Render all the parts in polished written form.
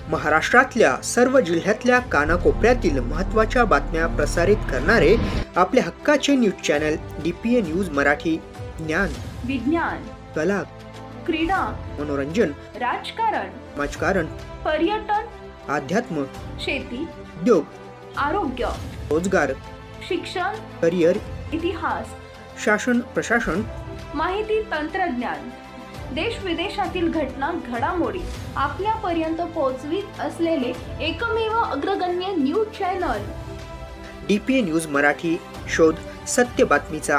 महाराष्ट्रातल्या सर्व जिल्ह्यातल्या कानाकोपऱ्यातील महत्त्वाच्या बातम्या प्रसारित करणारे आपले हक्काचे news channel DPA news Marathi. ज्ञान, विज्ञान, कला, क्रीडा, मनोरंजन, राजकारण, समाजकारण, पर्यटन, अध्यात्म, शेती, उद्योग, आरोग्य, रोजगार, शिक्षण, करिअर, इतिहास, शासन प्रशासन, माहिती तंत्रज्ञान, देश विदेशातील घटना घडामोडी आपल्यापर्यंत पोहोचवित असलेले एकमेव अग्रगण्य news channel DPA news Marathi. शोध सत्य बातमीचा.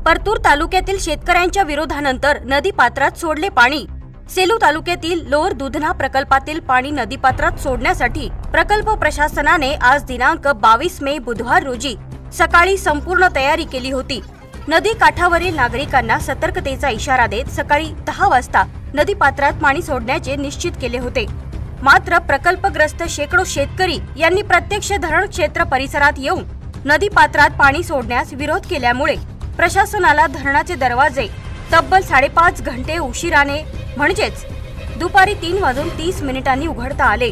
परतूर तालुक्यातील शेतकऱ्यांच्या विरोधानंतर नदीपात्रात सोडले पाणी. सेलू तालुक्यातील लोअर दुधना प्रकल्पातील पाणी नदीपात्रात सोडण्यासाठी प्रकल्प प्रशासनाने आज दिनांक 22 मे बुधवार रोजी सकाळी संपूर्ण तयारी केली होती. नदी काठावरील नागरिकांना सतर्कतेचा इशारा देत सकाळी 10 वाजता नदीपात्रात पाणी सोडण्याचे निश्चित केले होते. मात्र प्रकल्पग्रस्त शेकडो शेतकरी यांनी प्रत्यक्ष धरण क्षेत्र परिसरात येऊन नदीपात्रात पाणी सोडण्यास विरोध केल्यामुळे प्रशासनाला धरणाचे दरवाजे तब्बल 5.5 घंटे उशिराने म्हणजेच दुपारी 3:30 उघडता आले.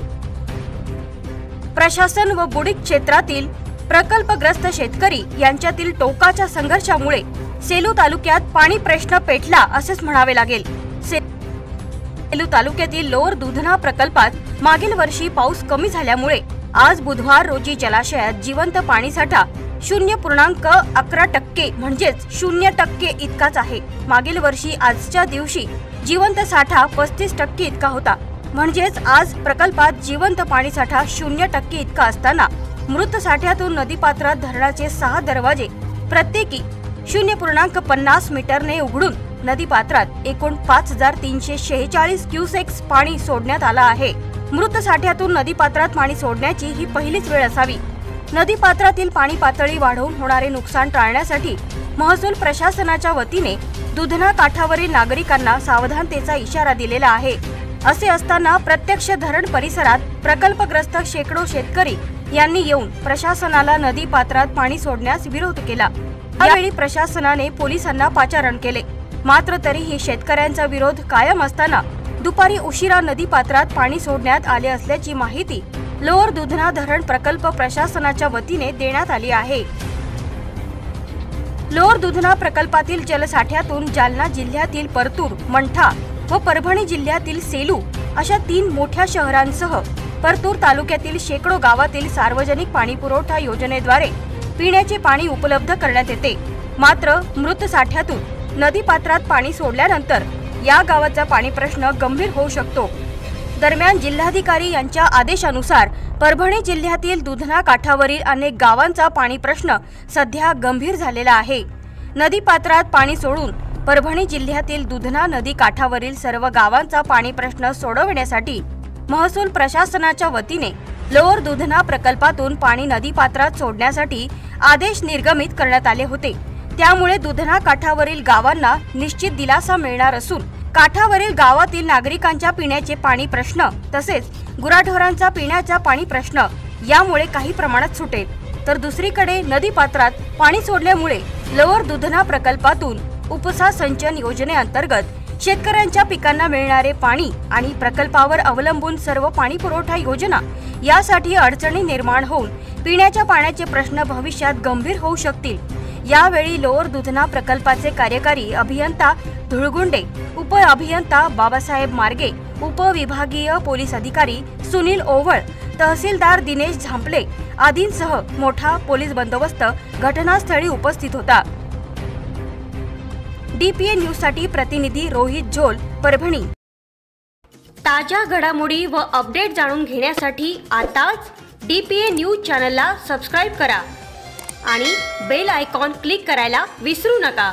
प्रशासन व बुडीक क्षेत्रातील प्रकल्पग्रस्त शेतकरी यांच्यातील टोकाच्या संघर्षामुळे सेलू तालुक्यात पाणी प्रश्न पेटला असेच म्हणावे लागेल. सेलू तालुक्यातील लोअर दुधना प्रकल्पात मागील वर्षी पाऊस कमी झाल्यामुळे आज बुधवार रोजी जलाशयात जिवंत पाणीसाठा 0.11% म्हणजेच 0% इतकाच आहे. मागील वर्षी आजच्या दिवशी जिवंत साठा 35% इतका होता. म्हणजेच आज प्रकल्पात जिवंत पाणीसाठा 0% इतका असताना मृत साठ्यातून नदीपात्रात धरणाचे 6 दरवाजे प्रत्येकी 0.50 मीटरने उघडून नदीपात्रात एकूण 5346 क्युसेक्स पाणी सोडण्यात आलं आहे. मृत साठ्यातून नदीपात्रात पाणी सोडण्याची ही पहिलीच वेळ असावी. नदीपात्रातील पाणी पातळी वाढवून होणारे नुकसान टाळण्यासाठी महसूल प्रशासनाच्या वतीने दुधना काठावरील नागरिकांना सावधानतेचा इशारा दिलेला आहे. असे असताना प्रत्यक्ष धरण परिसरात प्रकल्पग्रस्त शेकडो शेतकरी यांनी येऊन प्रशासनाला नदी पात्रात पाणी सोडण्यास विरोध केला. यावेळी प्रशासनाने पोलिसांना पाचारण केले. मात्र तरीही शेतकऱ्यांचा विरोध कायम असताना दुपारी उशिरा नदी पात्रात पाणी सोडण्यात आले असल्याची माहिती लोअर दुधना धरण प्रकल्प प्रशासनाच्या वतीने देण्यात आली आहे. लोअर दुधना प्रकल्पातील जलसाठ्यातून जालना जिल्ह्यातील परतूर, मंठा व परभणी जिल्ह्यातील सेलू अशा 3 मोठ्या शहरांसह परतूर तालुक्यातील शेकडो गावातील सार्वजनिक पाणीपुरवठा योजनेद्वारे पिण्याचे पाणी उपलब्ध करण्यात येते. मात्र मृत साठ्यातून नदीपात्रात पाणी सोडल्यानंतर या गावाचा पाणी प्रश्न गंभीर होऊ शकतो. दरम्यान जिल्हाधिकारी यांच्या आदेशानुसार परभणी जिल्ह्यातील दुधना काठावरील अनेक गावांचा पाणी प्रश्न सध्या गंभीर झालेला आहे. नदीपात्रात पाणी सोडून परभणी जिल्ह्यातील दुधना नदी काठावरील सर्व गावांचा पाणी प्रश्न सोडवण्यासाठी महसूल प्रशासनाच्या वतीने लोअर दुधना प्रकल्पातून पाणी नदीपात्रात सोडण्यासाठी आदेश निर्गमित करण्यात आले होते. त्यामुळे दुधना काठावरील गावांना निश्चित दिलासा मिळणार असून काठावरील गावातील नागरिकांच्या पिण्याचे पाणी प्रश्न तसेच गुराढोरांचा पिण्याचा पाणी प्रश्न यामुळे काही प्रमाणात सुटेल. तर दुसरीकडे नदीपात्रात पाणी सोडल्यामुळे लोअर दुधना प्रकल्पातून उपसा सिंचन योजनेअंतर्गत शेतकऱ्यांच्या पिकांना मिळणारे पाणी आणि प्रकल्पावर अवलंबून सर्व पाणी पुरवठा योजना यासाठी अडचणी निर्माण होऊन पिण्याच्या पाण्याचे प्रश्न भविष्यात गंभीर होऊ शकतील. यावेळी लोअर दुधना प्रकल्पाचे कार्यकारी अभियंता धुळगुंडे, उप अभियंता बाबासाहेब मार्गे, उपविभागीय पोलीस अधिकारी सुनील ओवळ, तहसीलदार दिनेश झांपले आदींसह मोठा पोलीस बंदोबस्त घटनास्थळी उपस्थित होता. डीपीए न्यूज साठी प्रतिनिधी रोहित झोल, परभणी. ताज्या घडामोडी व अपडेट जाणून घेण्यासाठी आताच डीपीए न्यूज चॅनलला सबस्क्राईब करा आणि बेल आयकॉन क्लिक करायला विसरू नका.